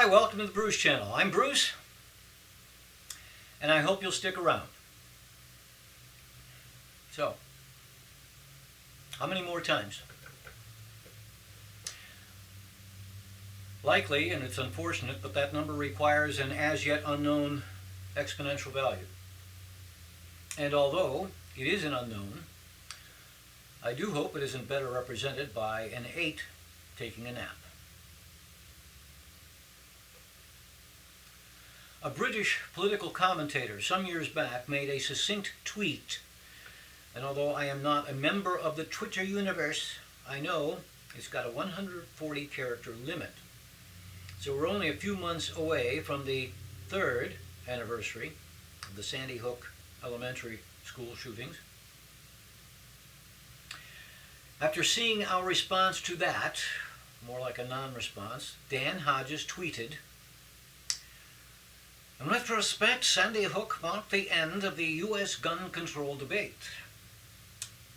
Hi, welcome to the Bruce Channel. I'm Bruce, and I hope you'll stick around. So, how many more times? Likely, and it's unfortunate, but that number requires an as yet unknown exponential value. And although it is an unknown, I do hope it isn't better represented by an 8 taking a nap. A British political commentator some years back made a succinct tweet, and although I am not a member of the Twitter universe, I know it's got a 140 character limit. So we're only a few months away from the 3rd anniversary of the Sandy Hook Elementary School shootings. After seeing our response to that, more like a non-response, Dan Hodges tweeted, "In retrospect, Sandy Hook marked the end of the U.S. gun control debate.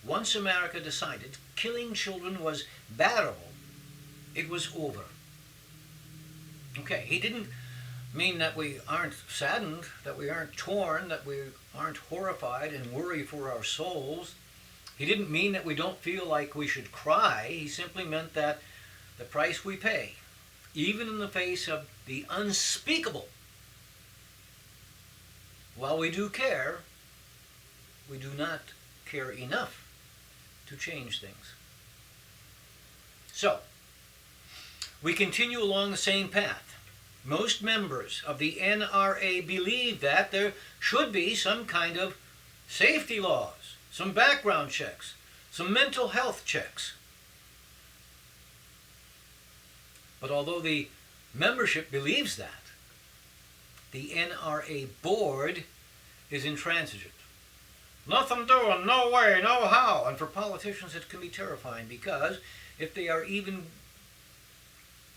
Once America decided killing children was bearable, it was over." Okay, he didn't mean that we aren't saddened, that we aren't torn, that we aren't horrified and worry for our souls. He didn't mean that we don't feel like we should cry. He simply meant that the price we pay, even in the face of the unspeakable, while we do care, we do not care enough to change things. So, we continue along the same path. Most members of the NRA believe that there should be some kind of safety laws, some background checks, some mental health checks. But although the membership believes that, the NRA board is intransigent. Nothing doing, no way, no how. And for politicians it can be terrifying, because if they are even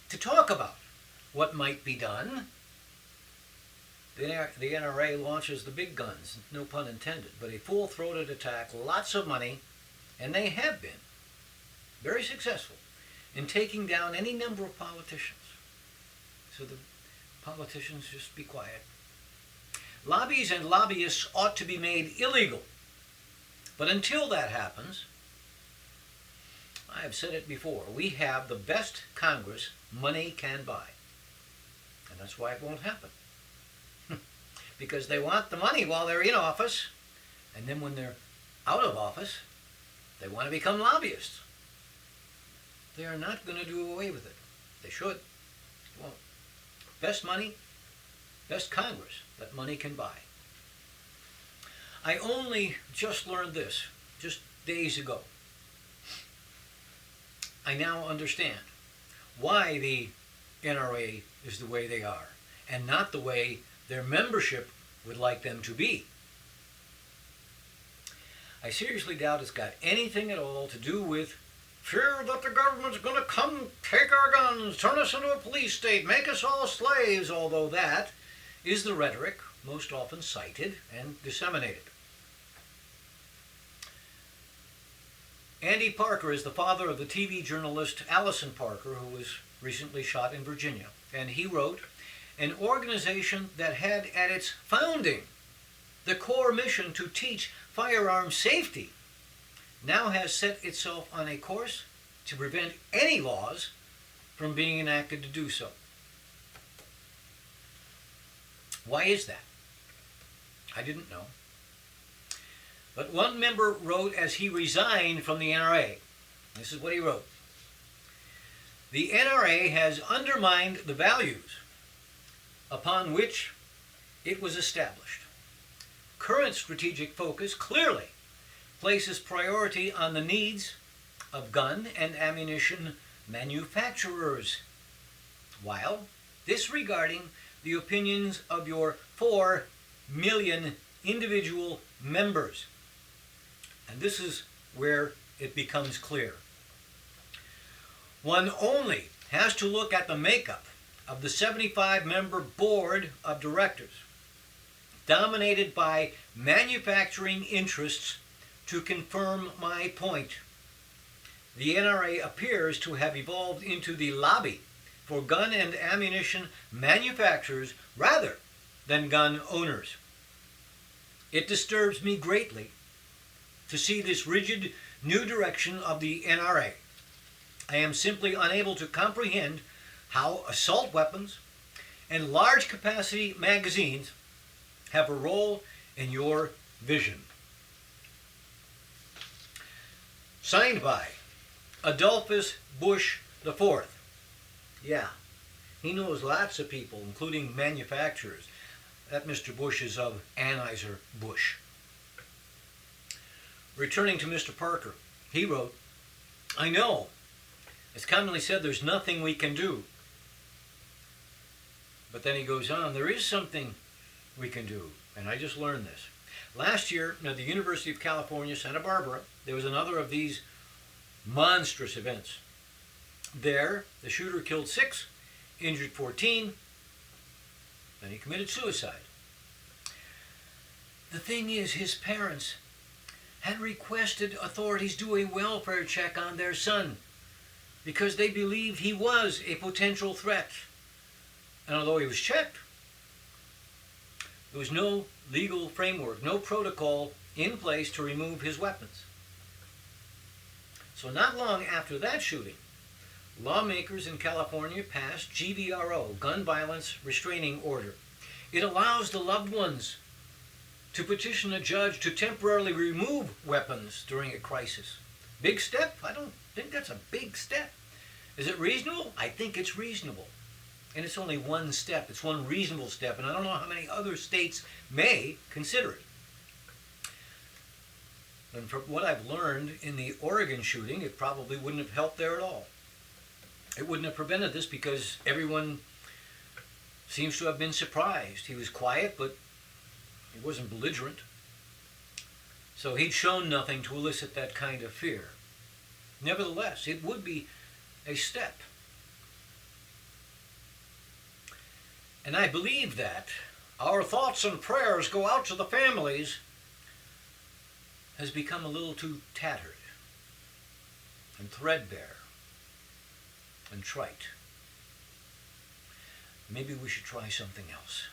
to talk about what might be done, the NRA launches the big guns, no pun intended, but a full-throated attack, lots of money, and they have been very successful in taking down any number of politicians. So the politicians just be quiet. Lobbies and lobbyists ought to be made illegal. But until that happens, I have said it before, we have the best Congress money can buy. And that's why it won't happen. Because they want the money while they're in office, and then when they're out of office, they want to become lobbyists. They are not going to do away with it. They should. They won't. Best money, best Congress that money can buy. I only just learned this, just days ago. I now understand why the NRA is the way they are, and not the way their membership would like them to be. I seriously doubt it's got anything at all to do with fear that the government's going to come take our guns, turn us into a police state, make us all slaves, although that is the rhetoric most often cited and disseminated. Andy Parker is the father of the TV journalist Allison Parker, who was recently shot in Virginia. And he wrote, "An organization that had at its founding the core mission to teach firearm safety now has set itself on a course to prevent any laws from being enacted to do so." Why is that? I didn't know. But one member wrote as he resigned from the NRA. This is what he wrote. "The NRA has undermined the values upon which it was established. Current strategic focus clearly places priority on the needs of gun and ammunition manufacturers, while disregarding the opinions of your 4 million individual members." And this is where it becomes clear. One only has to look at the makeup of the 75-member board of directors, dominated by manufacturing interests, to confirm my point. The NRA appears to have evolved into the lobby for gun and ammunition manufacturers rather than gun owners. It disturbs me greatly to see this rigid new direction of the NRA. I am simply unable to comprehend how assault weapons and large capacity magazines have a role in your vision. Signed by Adolphus Bush IV. Yeah, he knows lots of people, including manufacturers. That Mr. Bush is of Anheuser-Busch. Returning to Mr. Parker, he wrote, I know, it's commonly said there's nothing we can do. But then he goes on, there is something we can do, and I just learned this. Last year, at the University of California, Santa Barbara, there was another of these monstrous events. There, the shooter killed 6, injured 14, then he committed suicide. The thing is, his parents had requested authorities do a welfare check on their son because they believed he was a potential threat. And although he was checked, there was no legal framework, no protocol in place to remove his weapons. So not long after that shooting, lawmakers in California passed GVRO, Gun Violence Restraining Order. It allows the loved ones to petition a judge to temporarily remove weapons during a crisis. Big step? I don't think that's a big step. Is it reasonable? I think it's reasonable. And it's only one step. It's one reasonable step, and I don't know how many other states may consider it. And from what I've learned in the Oregon shooting, it probably wouldn't have helped there at all. It wouldn't have prevented this because everyone seems to have been surprised. He was quiet, but he wasn't belligerent. So he'd shown nothing to elicit that kind of fear. Nevertheless, it would be a step. And I believe that our thoughts and prayers go out to the families has become a little too tattered and threadbare and trite. Maybe we should try something else.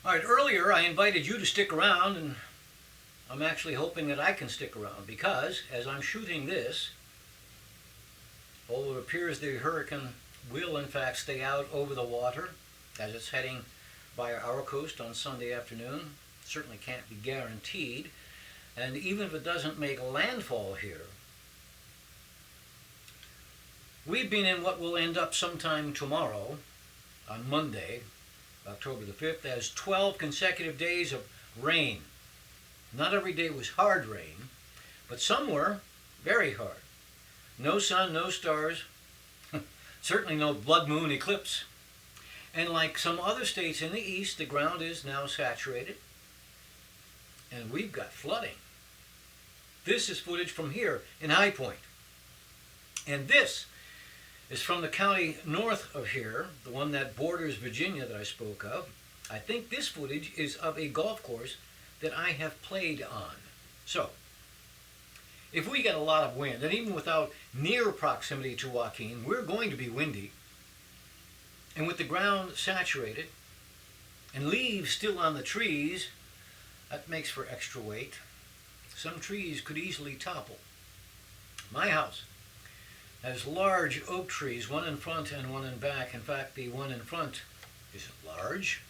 All right, earlier I invited you to stick around, and I'm actually hoping that I can stick around because as I'm shooting this, although it appears the hurricane will in fact stay out over the water as it's heading by our coast on Sunday afternoon, certainly can't be guaranteed. And even if it doesn't make landfall here, we've been in what will end up sometime tomorrow, on Monday, October the 5th, as 12 consecutive days of rain. Not every day was hard rain, but some were very hard. No sun, no stars, certainly no blood moon eclipse. And like some other states in the east, the ground is now saturated, and we've got flooding. This is footage from here in High Point. And this is from the county north of here, the one that borders Virginia that I spoke of. I think this footage is of a golf course that I have played on. So, if we get a lot of wind, and even without near proximity to Joaquin, we're going to be windy. And with the ground saturated and leaves still on the trees, that makes for extra weight. Some trees could easily topple. My house has large oak trees, one in front and one in back. In fact, the one in front isn't large.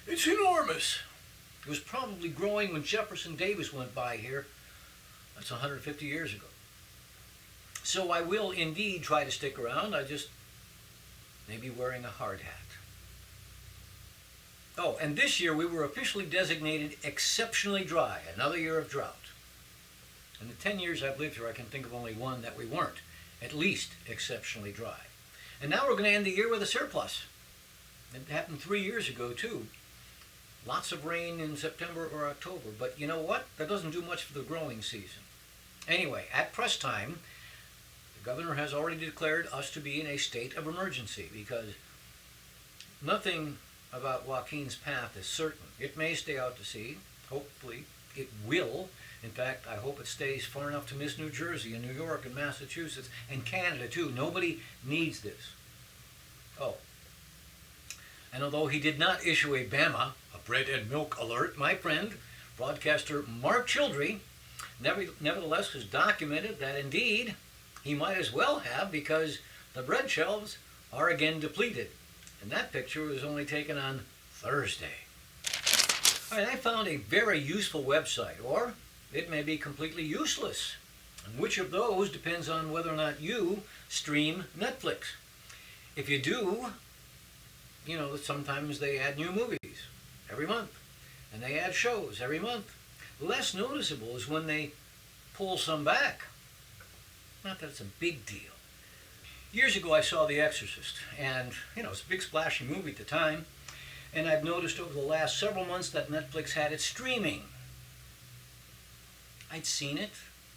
It's enormous. It was probably growing when Jefferson Davis went by here. That's 150 years ago. So I will indeed try to stick around. I just may be wearing a hard hat. Oh, and this year we were officially designated exceptionally dry, another year of drought. In the 10 years I've lived here, I can think of only one that we weren't at least exceptionally dry. And now we're going to end the year with a surplus. It happened 3 years ago, too. Lots of rain in September or October, but you know what? That doesn't do much for the growing season. Anyway, at press time, the governor has already declared us to be in a state of emergency because nothing about Joaquin's path is certain. It may stay out to sea. Hopefully, it will In fact, I hope it stays far enough to miss New Jersey and New York and Massachusetts and Canada too. Nobody needs this. Oh. And although he did not issue a BAMA, a bread and milk alert, my friend, broadcaster Mark Childry, nevertheless has documented that indeed he might as well have, because the bread shelves are again depleted. And that picture was only taken on Thursday. All right, I found a very useful website, or it may be completely useless. And which of those depends on whether or not you stream Netflix. If you do, you know that sometimes they add new movies every month, and they add shows every month. Less noticeable is when they pull some back. Not that it's a big deal. Years ago I saw The Exorcist, and it's a big splashy movie at the time, and I've noticed over the last several months that Netflix had it streaming. I'd seen it,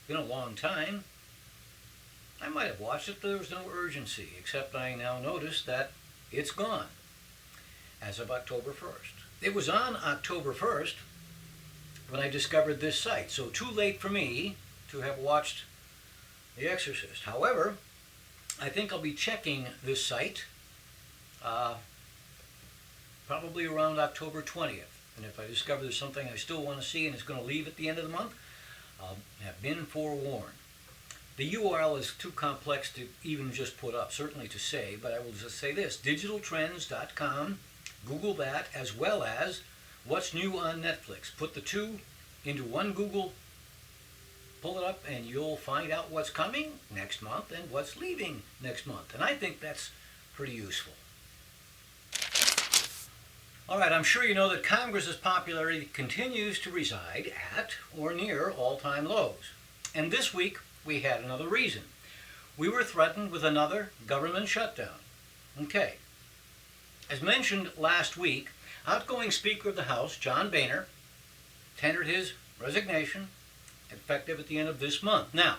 been a long time. I might have watched it, but there was no urgency, except I now notice that it's gone as of October 1st. It was on October 1st when I discovered this site, so too late for me to have watched The Exorcist. However, I think I'll be checking this site probably around October 20th. And if I discover there's something I still want to see and it's going to leave at the end of the month, I'll have been forewarned. The URL is too complex to even just put up, certainly to say, but I will just say this: digitaltrends.com, Google that, as well as what's new on Netflix. Put the two into one Google, pull it up, and you'll find out what's coming next month and what's leaving next month. And I think that's pretty useful. All right, I'm sure you know that Congress's popularity continues to reside at or near all-time lows. And this week, we had another reason. We were threatened with another government shutdown. Okay. As mentioned last week, outgoing Speaker of the House, John Boehner, tendered his resignation, effective at the end of this month. Now,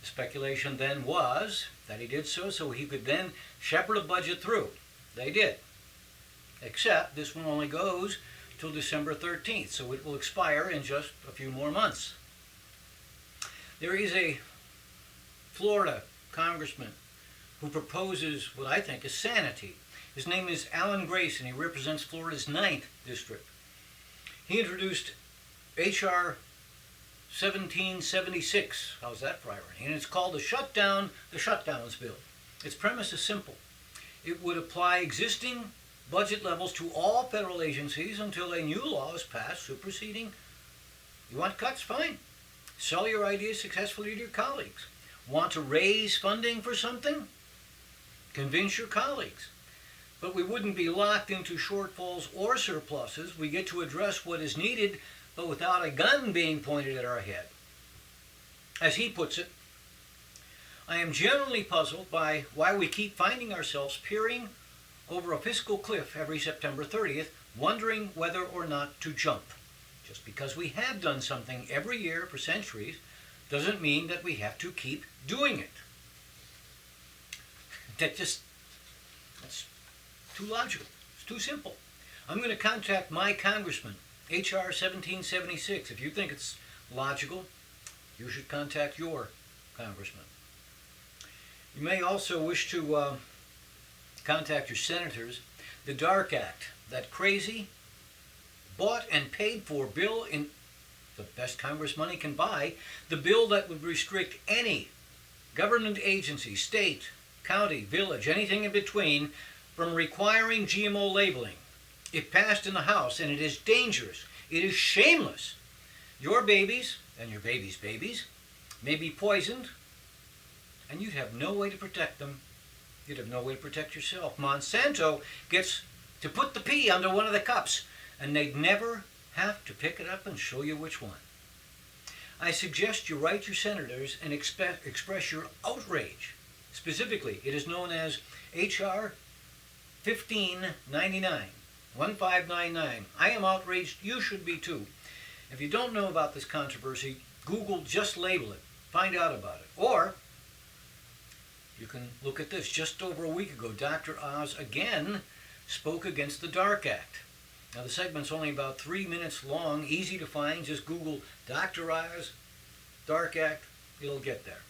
the speculation then was that he did so he could then shepherd a budget through. They did. Except this one only goes till December 13th, so it will expire in just a few more months. There is a Florida congressman who proposes what I think is sanity. His name is Alan Grace, and he represents Florida's 9th district. He introduced H.R. 1776. How's that for irony? And it's called the Shutdowns Bill. Its premise is simple. It would apply existing budget levels to all federal agencies until a new law is passed superseding. You want cuts? Fine. Sell your ideas successfully to your colleagues. Want to raise funding for something? Convince your colleagues. But we wouldn't be locked into shortfalls or surpluses. We get to address what is needed, but without a gun being pointed at our head. As he puts it, I am generally puzzled by why we keep finding ourselves peering over a fiscal cliff every September 30th, wondering whether or not to jump. Just because we have done something every year for centuries doesn't mean that we have to keep doing it. That's too logical. It's too simple. I'm going to contact my congressman, H.R. 1776. If you think it's logical, you should contact your congressman. You may also wish to contact your senators. The DARK Act, that crazy, bought and paid for bill in the best Congress money can buy, the bill that would restrict any government agency, state, county, village, anything in between, from requiring GMO labeling. It passed in the House, and it is dangerous. It is shameless. Your babies, and your babies' babies, may be poisoned, and you'd have no way to protect them. You'd have no way to protect yourself. Monsanto gets to put the pea under one of the cups, and they'd never have to pick it up and show you which one. I suggest you write your senators and express your outrage. Specifically, it is known as H.R. 1599. 1599. I am outraged. You should be too. If you don't know about this controversy, Google just label it. Find out about it. Or you can look at this. Just over a week ago, Dr. Oz again spoke against the DARK Act. Now the segment's only about 3 minutes long, easy to find. Just Google Dr. Oz, Dark Act, it'll get there.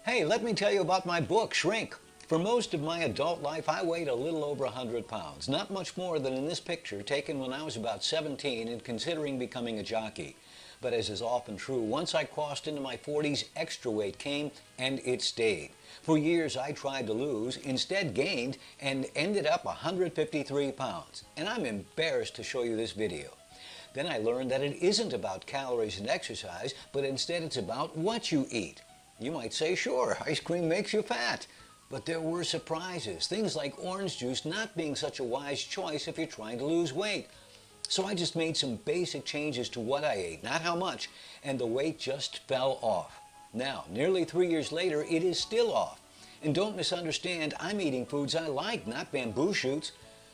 Hey, let me tell you about my book, Shrink. For most of my adult life, I weighed a little over 100 pounds. Not much more than in this picture taken when I was about 17 and considering becoming a jockey. But as is often true, once I crossed into my 40s, extra weight came and it stayed. For years I tried to lose, instead gained, and ended up 153 pounds. And I'm embarrassed to show you this video. Then I learned that it isn't about calories and exercise, but instead it's about what you eat. You might say, sure, ice cream makes you fat. But there were surprises, things like orange juice not being such a wise choice if you're trying to lose weight. So I just made some basic changes to what I ate, not how much, and the weight just fell off. Now, nearly 3 years later, it is still off. And don't misunderstand, I'm eating foods I like, not bamboo shoots.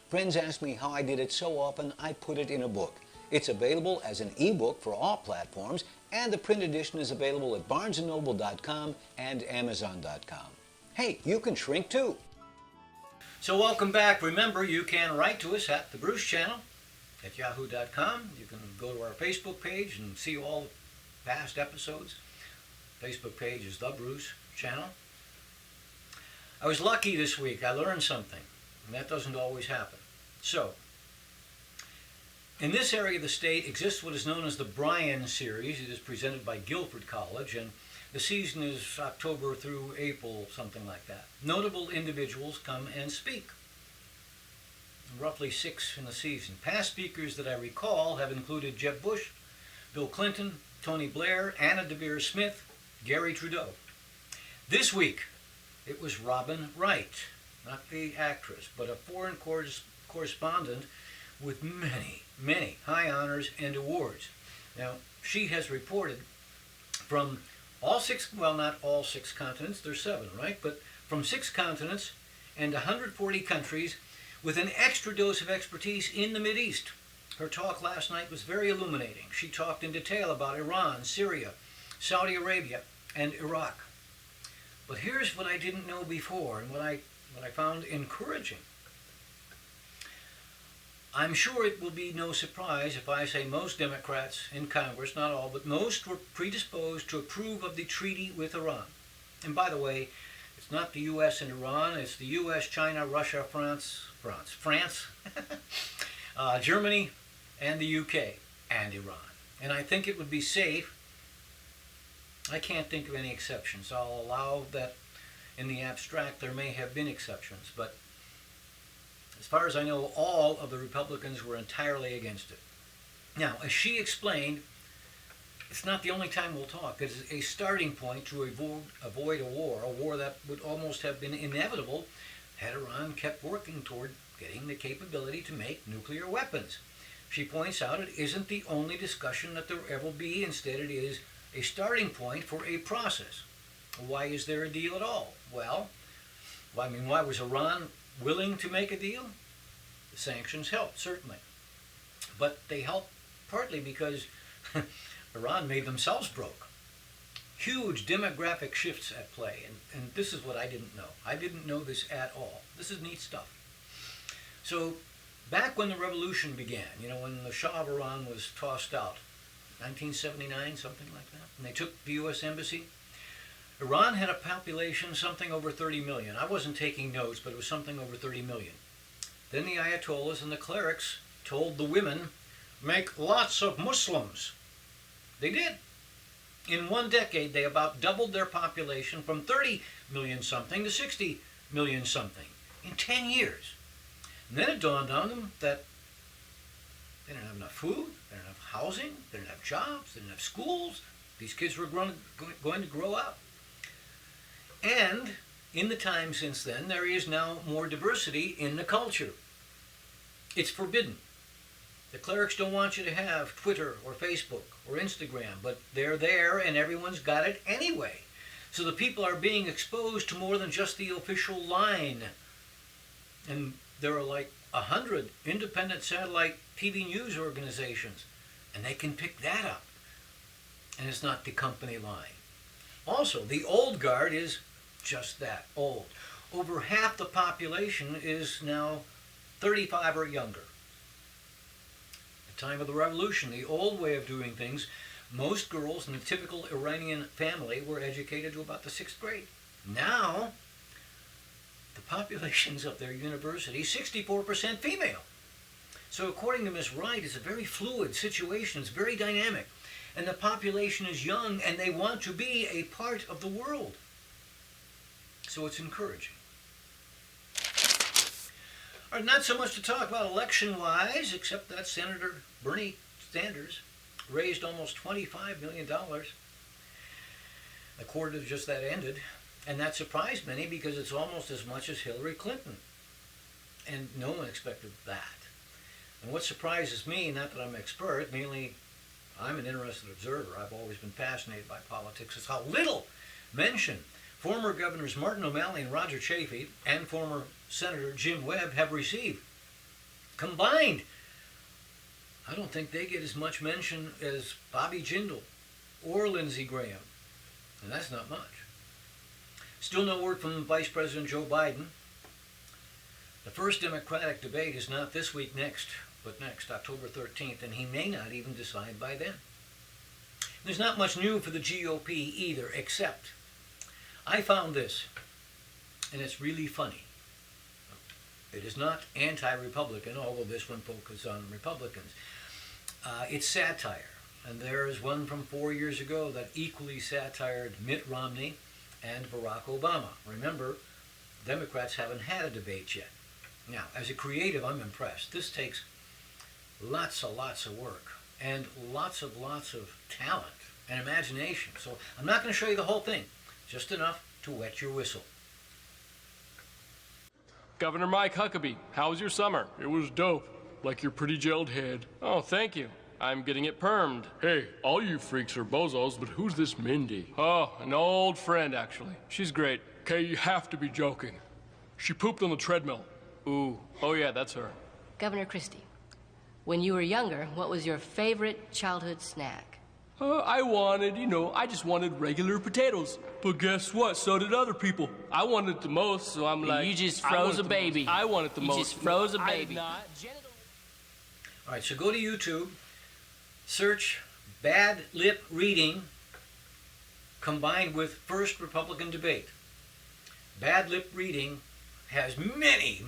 Friends ask me how I did it so often, I put it in a book. It's available as an ebook for all platforms, and the print edition is available at barnesandnoble.com and amazon.com. Hey, you can shrink too. So welcome back. Remember, you can write to us at the Bruce Channel at yahoo.com. You can go to our Facebook page and see all the past episodes. Facebook page is The Bruce Channel. I was lucky this week. I learned something, and that doesn't always happen. So, in this area of the state exists what is known as the Bryan Series. It is presented by Guilford College, and the season is October through April, something like that. Notable individuals come and speak. Roughly 6 in the season. Past speakers that I recall have included Jeb Bush, Bill Clinton, Tony Blair, Anna DeVere Smith, Gary Trudeau. This week, it was Robin Wright, not the actress, but a foreign correspondent with many, many high honors and awards. Now, she has reported from all 6, well, not all 6 continents, there's 7, right? But from 6 continents and 140 countries with an extra dose of expertise in the Mideast. Her talk last night was very illuminating. She talked in detail about Iran, Syria, Saudi Arabia, and Iraq. But here's what I didn't know before and what I found encouraging. I'm sure it will be no surprise if I say most Democrats in Congress, not all, but most were predisposed to approve of the treaty with Iran. And by the way, it's not the U.S. and Iran, it's the U.S., China, Russia, France, Germany, and the U.K., and Iran. And I think it would be safe. I can't think of any exceptions. I'll allow that in the abstract there may have been exceptions, but as far as I know, all of the Republicans were entirely against it. Now, as she explained, it's not the only time we'll talk. It's a starting point to avoid a war that would almost have been inevitable had Iran kept working toward getting the capability to make nuclear weapons. She points out it isn't the only discussion that there will ever be. Instead, it is a starting point for a process. Why is there a deal at all? Well, why was Iran willing to make a deal? The sanctions helped, certainly. But they helped partly because Iran made themselves broke. Huge demographic shifts at play, and this is what I didn't know. I didn't know this at all. This is neat stuff. So, back when the revolution began, when the Shah of Iran was tossed out, 1979, something like that, and they took the U.S. Embassy, Iran had a population something over 30 million. I wasn't taking notes, but it was something over 30 million. Then the Ayatollahs and the clerics told the women, make lots of Muslims. They did. In 1 decade, they about doubled their population from 30 million something to 60 million something in 10 years. And then it dawned on them that they didn't have enough food, they didn't have housing, they didn't have jobs, they didn't have schools. These kids were going to grow up. And in the time since then, there is now more diversity in the culture. It's forbidden. The clerics don't want you to have Twitter or Facebook or Instagram, but they're there and everyone's got it anyway. So the people are being exposed to more than just the official line. And there are like 100 independent satellite TV news organizations, and they can pick that up. And it's not the company line. Also, the old guard is just that, old. Over half the population is now 35 or younger. At the time of the revolution, the old way of doing things, most girls in a typical Iranian family were educated to about the 6th grade. Now, the populations of their university, 64% female. So according to Ms. Wright, it's a very fluid situation. It's very dynamic. And the population is young, and they want to be a part of the world. So it's encouraging. All right, not so much to talk about election-wise, except that Senator Bernie Sanders raised almost $25 million. The quarter just that ended. And that surprised many because it's almost as much as Hillary Clinton. And no one expected that. And what surprises me, not that I'm an expert, mainly I'm an interested observer, I've always been fascinated by politics, is how little mention former Governors Martin O'Malley and Roger Chaffee and former Senator Jim Webb have received. Combined, I don't think they get as much mention as Bobby Jindal or Lindsey Graham. And that's not much. Still no word from Vice President Joe Biden. The first Democratic debate is not this week but next, October 13th, and he may not even decide by then. There's not much new for the GOP either, except I found this, and it's really funny. It is not anti-Republican, although this one focuses on Republicans. It's satire, and there is one from 4 years ago that equally satired Mitt Romney and Barack Obama. Remember, Democrats haven't had a debate yet. Now, as a creative, I'm impressed. This takes lots of work and lots of talent and imagination. So I'm not going to show you the whole thing, just enough to wet your whistle. Governor Mike Huckabee, how was your summer? It was dope, like your pretty gelled head. Oh, thank you. I'm getting it permed. Hey, all you freaks are bozos, but who's this Mindy? Oh, an old friend, actually. She's great. Okay, you have to be joking. She pooped on the treadmill. Ooh, oh yeah, that's her. Governor Christie, when you were younger, what was your favorite childhood snack? I just wanted regular potatoes. But guess what? So did other people. I wanted it the most, so I'm like... You just froze a baby. I want it the most. You just froze a baby. All right, so go to YouTube, search bad lip reading combined with first Republican debate. Bad lip reading has many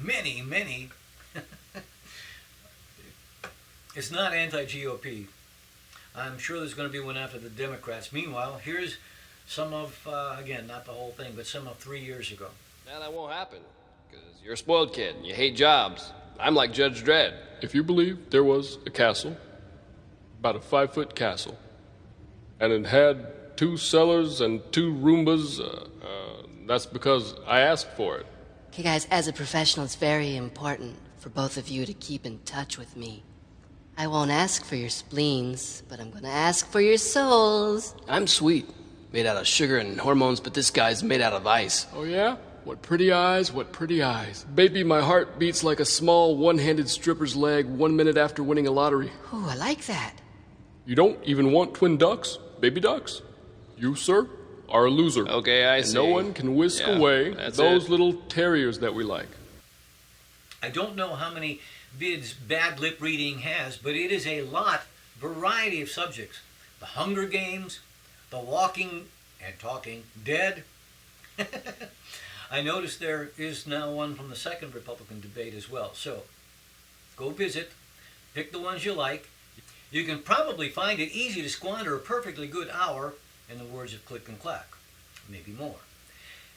It's not anti-GOP. I'm sure there's going to be one after the Democrats. Meanwhile, here's some of, again, not the whole thing, but some of 3 years ago. Now that won't happen, because you're a spoiled kid and you hate jobs. I'm like Judge Dredd. If you believe there was a castle, about a 5-foot castle, and it had 2 cellars and 2 Roombas, that's because I asked for it. Okay, guys, as a professional, it's very important for both of you to keep in touch with me. I won't ask for your spleens, but I'm gonna ask for your souls. I'm sweet, made out of sugar and hormones, but this guy's made out of ice. Oh yeah? What pretty eyes, what pretty eyes. Baby, my heart beats like a small one-handed stripper's leg 1 minute after winning a lottery. Ooh, I like that. You don't even want twin ducks, baby ducks? You, sir, are a loser. Okay, I see. And no one can whisk away those little terriers that we like. I don't know how many vids bad lip reading has, but it is a lot, variety of subjects. The Hunger Games, The Walking and Talking Dead. I noticed there is now one from the second Republican debate as well. So go visit, pick the ones you like. You can probably find it easy to squander a perfectly good hour, in the words of Click and Clack, maybe more.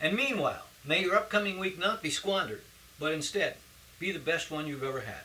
And meanwhile, may your upcoming week not be squandered, but instead be the best one you've ever had.